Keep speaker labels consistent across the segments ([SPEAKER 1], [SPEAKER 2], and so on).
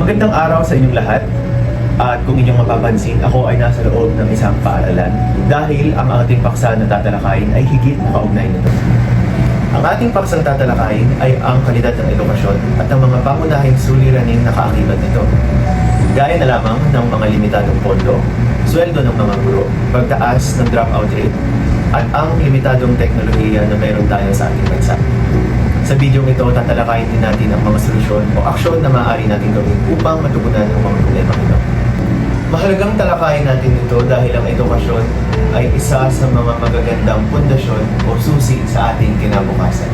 [SPEAKER 1] Magandang araw sa inyong lahat. At kung inyong mapapansin, ako ay nasa loob ng isang paaralan dahil ang ating paksa na tatalakayin ay higit na kaugnay nito. Ang ating paksang tatalakayin ay ang kalidad ng edukasyon at ang mga pangunahing suliraning nakaakibat nito. Gaya na lamang ng mga limitadong pondo, sweldo ng mga guro, pagtaas ng dropout rate, at ang limitadong teknolohiya na mayroon tayo sa ating bansa. Sa bidyong ito, tatalakayin din natin ang mga solusyon o aksyon na maaari natin gawin upang matugunan ang mga problema ito. Mahalagang talakayin natin ito dahil ang edukasyon ay isa sa mga magagandang pundasyon o susi sa ating kinabukasan.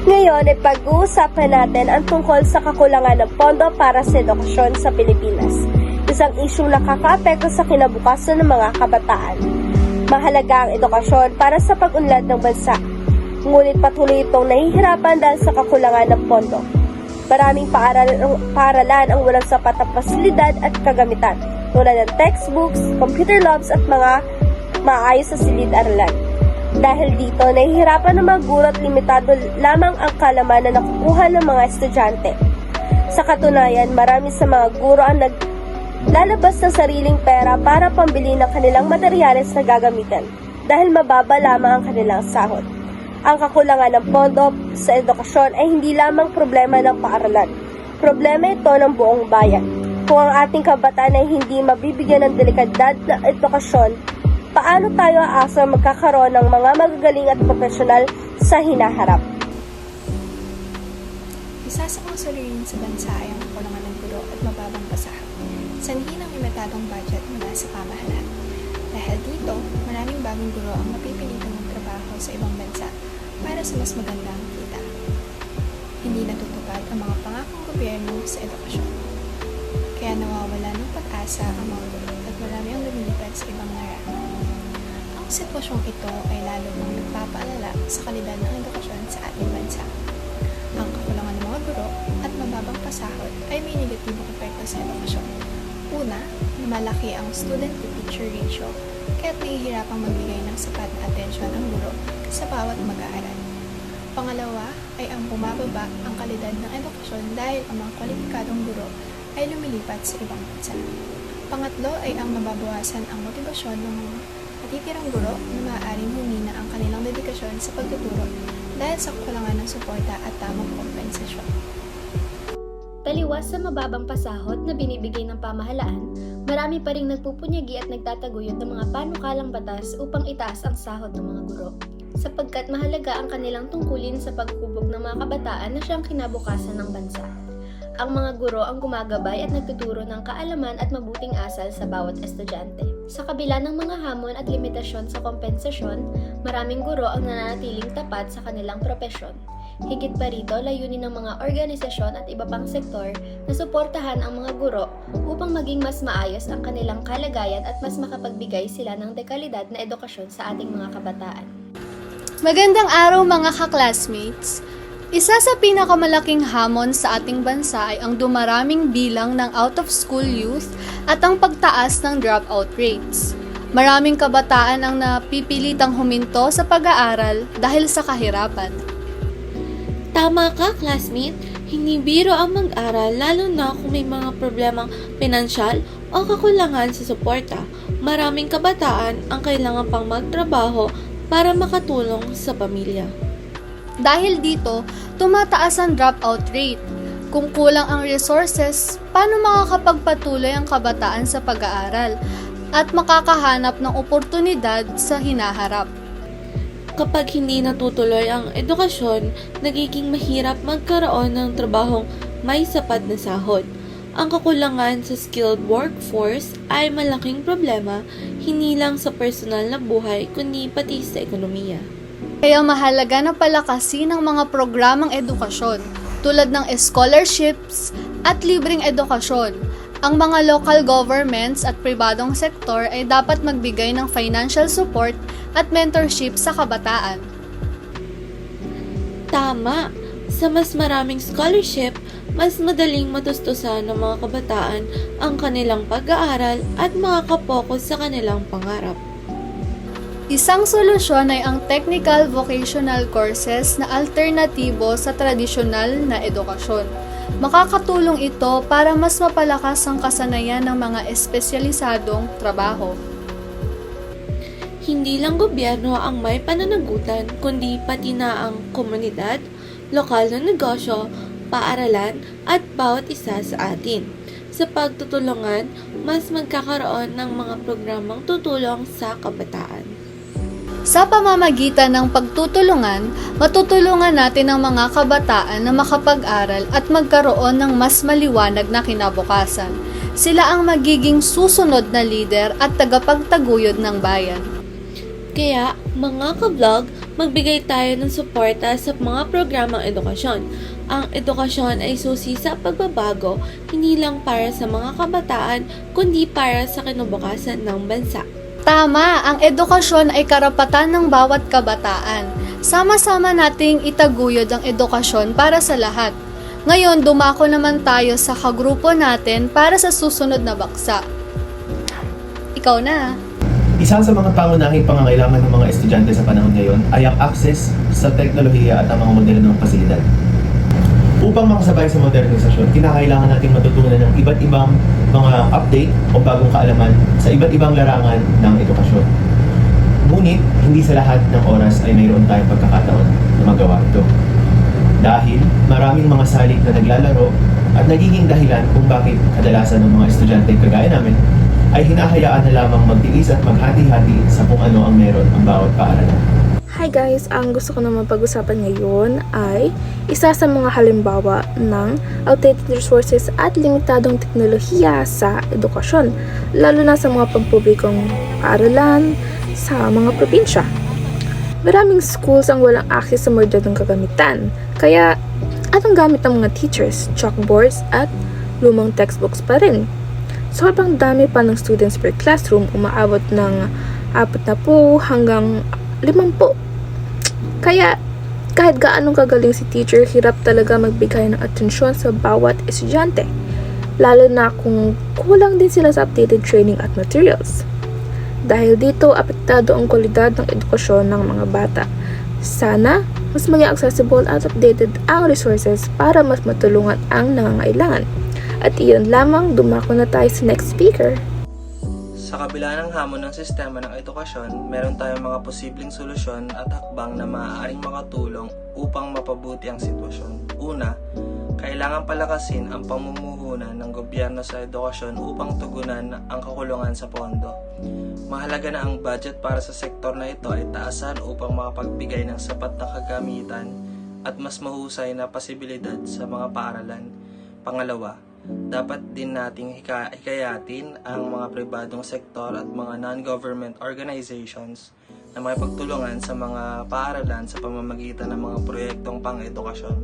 [SPEAKER 2] Ngayon ay pag-uusapan natin ang tungkol sa kakulangan ng pondo para sa edukasyon sa Pilipinas. Isang isyung nakakaapekto sa kinabukasan ng mga kabataan. Mahalaga ang edukasyon para sa pag-unlad ng bansa. Ngunit patuloy itong nahihirapan dahil sa kakulangan ng pondo. Maraming paaralan ang walang sapat na pasilidad at kagamitan, tulad ng textbooks, computer labs at mga maayos sa silid-aralan. Dahil dito, nahihirapan ng mga guro at limitado lamang ang kalaman na nakukuha ng mga estudyante. Sa katunayan, marami sa mga guro ang naglalabas ng sariling pera para pambili ng kanilang materyales na gagamitin dahil mababa lamang ang kanilang sahod. Ang kakulangan ng pondo sa edukasyon ay hindi lamang problema ng paaralan. Problema ito ng buong bayan. Kung ang ating kabataan ay hindi mabibigyan ng delikadad na edukasyon, paano tayo aasa magkakaroon ng mga magagaling at profesional sa hinaharap?
[SPEAKER 3] Isa sa mga suliranin sa bansa ay ang kakulangan ng guro at mababang basahan. Sanhi ng limitadong budget mula sa pamahalaan. Dahil dito, maraming bagong guro ang mapipilitan ng trabaho sa ibang bansa para sa mas magandang kita. Hindi natutupad ang mga pangakong gobyerno sa edukasyon. Kaya nawawala ng pag-asa ang mga guro at marami ang lumilipat sa ibang larangan. Ang sitwasyong ito ay lalo pang nagpapaalala sa kalidad ng edukasyon sa ating bansa. Ang kakulangan ng mga guro at mababang pasahod ay may negatibong epekto sa edukasyon. Una, malaki ang student-to-teacher ratio kaya't nahihirapang magbigay ng sapat na atensyon ang guro sa bawat mag-aaral. Pangalawa ay ang bumababa ang kalidad ng edukasyon dahil ang mga kwalipikadong guro ay lumilipat sa ibang bansa. Pangatlo ay ang mababawasan ang motibasyon ng mga natitirang guro na maaaring humina ang kanilang dedikasyon sa pagtuturo dahil sa kakulangan ng suporta at tamang kompensasyon.
[SPEAKER 4] Taliwas sa mababang pasahod na binibigay ng pamahalaan, marami pa ring nagpupunyagi at nagtataguyod ng mga panukalang batas upang itaas ang sahod ng mga guro, sapagkat mahalaga ang kanilang tungkulin sa paghubog ng mga kabataan na siyang kinabukasan ng bansa. Ang mga guro ang gumagabay at nagtuturo ng kaalaman at mabuting asal sa bawat estudyante. Sa kabila ng mga hamon at limitasyon sa kompensasyon, maraming guro ang nananatiling tapat sa kanilang propesyon. Higit pa rito, layunin ng mga organisasyon at iba pang sektor na suportahan ang mga guro upang maging mas maayos ang kanilang kalagayan at mas makapagbigay sila ng dekalidad na edukasyon sa ating mga kabataan.
[SPEAKER 5] Magandang araw mga ka-classmates! Isa sa pinakamalaking hamon sa ating bansa ay ang dumaraming bilang ng out-of-school youth at ang pagtaas ng dropout rates. Maraming kabataan ang napipilitang huminto sa pag-aaral dahil sa kahirapan.
[SPEAKER 6] Tama ka, classmate. Hindi biro ang mag-aral lalo na kung may mga problemang pinansyal o kakulangan sa suporta. Maraming kabataan ang kailangan pang magtrabaho para makatulong sa pamilya.
[SPEAKER 5] Dahil dito, tumataas ang dropout rate. Kung kulang ang resources, paano makakapagpatuloy ang kabataan sa pag-aaral at makakahanap ng oportunidad sa hinaharap?
[SPEAKER 6] Kapag hindi natutuloy ang edukasyon, nagiging mahirap magkaroon ng trabahong may sapat na sahod. Ang kakulangan sa skilled workforce ay malaking problema hindi lang sa personal na buhay kundi pati sa ekonomiya.
[SPEAKER 5] Kaya mahalaga na palakasin ang mga programang edukasyon tulad ng scholarships at libreng edukasyon. Ang mga local governments at pribadong sektor ay dapat magbigay ng financial support at mentorship sa kabataan.
[SPEAKER 6] Tama! Sa mas maraming scholarship, mas madaling matustusan ng mga kabataan ang kanilang pag-aaral at makakapokus sa kanilang pangarap.
[SPEAKER 5] Isang solusyon ay ang technical vocational courses na alternatibo sa tradisyonal na edukasyon. makakatulong ito para mas mapalakas ang kasanayan ng mga espesyalisadong trabaho.
[SPEAKER 6] Hindi lang gobyerno ang may pananagutan, kundi pati na ang komunidad, lokal na negosyo, paaralan, at bawat isa sa atin. Sa pagtutulungan, mas magkakaroon ng mga programang tutulong sa kabataan.
[SPEAKER 5] Sa pamamagitan ng pagtutulungan, matutulungan natin ang mga kabataan na makapag-aral at magkaroon ng mas maliwanag na kinabukasan. Sila ang magiging susunod na lider at tagapagtaguyod ng bayan.
[SPEAKER 6] Kaya, mga ka-vlog, magbigay tayo ng suporta sa mga programang edukasyon. Ang edukasyon ay susi sa pagbabago, hindi lang para sa mga kabataan, kundi para sa kinabukasan ng bansa.
[SPEAKER 5] Tama, ang edukasyon ay karapatan ng bawat kabataan. Sama-sama nating itaguyod ang edukasyon para sa lahat. Ngayon, dumako naman tayo sa kagrupo natin para sa susunod na baksa. Ikaw na.
[SPEAKER 1] Isa sa mga pangunahing pangangailangan ng mga estudyante sa panahon ngayon ay ang access sa teknolohiya at ang mga modernong pasilidad. Upang makasabay sa modernisasyon, kinakailangan natin matutunan ng iba't ibang mga update o bagong kaalaman sa iba't ibang larangan ng edukasyon. Ngunit, hindi sa lahat ng oras ay mayroon tayong pagkakataon na magawa ito. Dahil maraming mga salik na naglalaro at nagiging dahilan kung bakit kadalasan ng mga estudyante kagaya namin ay hinahayaan na lamang magtiis at maghati-hati sa kung ano ang meron ang bawat paaralan.
[SPEAKER 7] Hi guys! Ang gusto ko naman pag-usapan ngayon ay isa sa mga halimbawa ng outdated resources at limitadong teknolohiya sa edukasyon, lalo na sa mga pampublikong paaralan sa mga probinsya. Maraming schools ang walang access sa modernong kagamitan, kaya anong gamit ng mga teachers, chalkboards at lumang textbooks pa rin. Sobrang dami pa ng students per classroom, umaabot ng 40 hanggang 50. Kaya kahit gaanong kagaling si teacher, hirap talaga magbigay ng atensyon sa bawat estudyante, lalo na kung kulang din sila sa updated training at materials. Dahil dito, apektado ang kwalidad ng edukasyon ng mga bata. Sana mas maging accessible at updated ang resources para mas matulungan ang nangangailangan. At iyon lamang, dumako na tayo sa next speaker.
[SPEAKER 8] Sa kabila ng hamon ng sistema ng edukasyon, meron tayong mga posibleng solusyon at hakbang na maaaring makatulong upang mapabuti ang sitwasyon. Una, kailangan palakasin ang pamumuhunan ng gobyerno sa edukasyon upang tugunan ang kakulangan sa pondo. Mahalaga na ang budget para sa sektor na ito ay taasan upang makapagbigay ng sapat na kagamitan at mas mahusay na posibilidad sa mga paaralan. Pangalawa, dapat din nating hikayatin ang mga pribadong sektor at mga non-government organizations na makipagtulungan sa mga paaralan sa pamamagitan ng mga proyektong pang-edukasyon.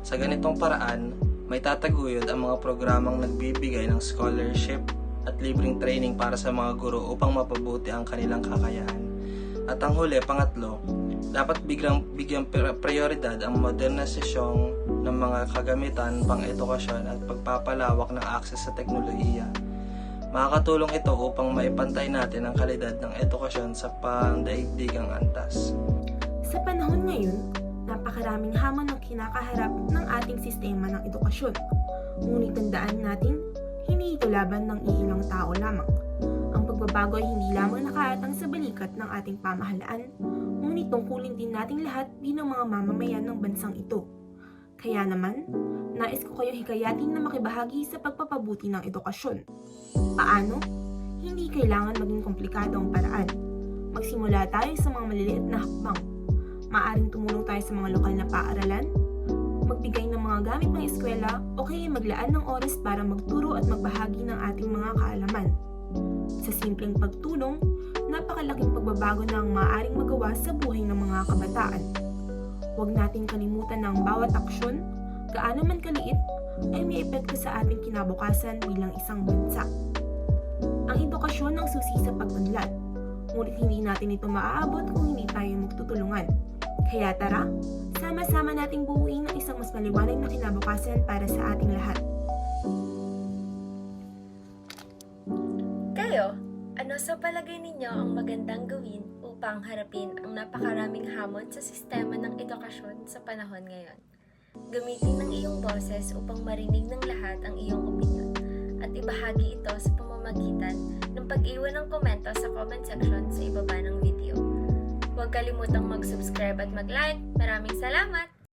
[SPEAKER 8] Sa ganitong paraan, may tataguyod ang mga programang nagbibigay ng scholarship at libreng training para sa mga guro upang mapabuti ang kanilang kakayahan. At ang huli, pangatlo, dapat bigyang prioridad ang modernisasyong ng mga kagamitan pang-edukasyon at pagpapalawak ng akses sa teknolohiya. Makakatulong ito upang maipantay natin ang kalidad ng edukasyon sa pandaigdigang antas.
[SPEAKER 9] Sa panahon ngayon, napakaraming hamon ang kinakaharap ng ating sistema ng edukasyon. Ngunit tandaan natin, hindi ito laban ng iilang tao lamang. Ang pagbabago ay hindi lamang nakaatang sa balikat ng ating pamahalaan, ngunit tungkulin din nating lahat bilang mga mamamayan ng bansang ito. Kaya naman, nais ko kayo hikayatin na makibahagi sa pagpapabuti ng edukasyon. Paano? Hindi kailangan maging komplikado ang paraan. Magsimula tayo sa mga maliliit na hakbang. Maaring tumulong tayo sa mga lokal na paaralan, magbigay ng mga gamit ng eskwela o kaya maglaan ng oras para magturo at magbahagi ng ating mga kaalaman. Sa simpleng pagtulong, napakalaking pagbabago na ang maaaring magawa sa buhay ng mga kabataan. Huwag nating kalimutan na ang bawat aksyon, gaano man kaliit, ay may epekto sa ating kinabukasan bilang isang bansa. Ang edukasyon ang susi sa pag-unlad, ngunit hindi natin ito maaabot kung hindi tayo magtutulungan. Kaya tara, sama-sama nating buuin ang isang mas maliwanag na kinabukasan para sa ating lahat.
[SPEAKER 4] Kayo, ano sa palagay ninyo ang magandang gawin upang harapin ang napakaraming hamon sa sistema ng edukasyon sa panahon ngayon? Gamitin ang iyong boses upang marinig ng lahat ang iyong opinion at ibahagi ito sa pamamagitan ng pag-iwan ng komento sa comment section sa ibaba ng video. Huwag kalimutang mag-subscribe at mag-like. Maraming salamat!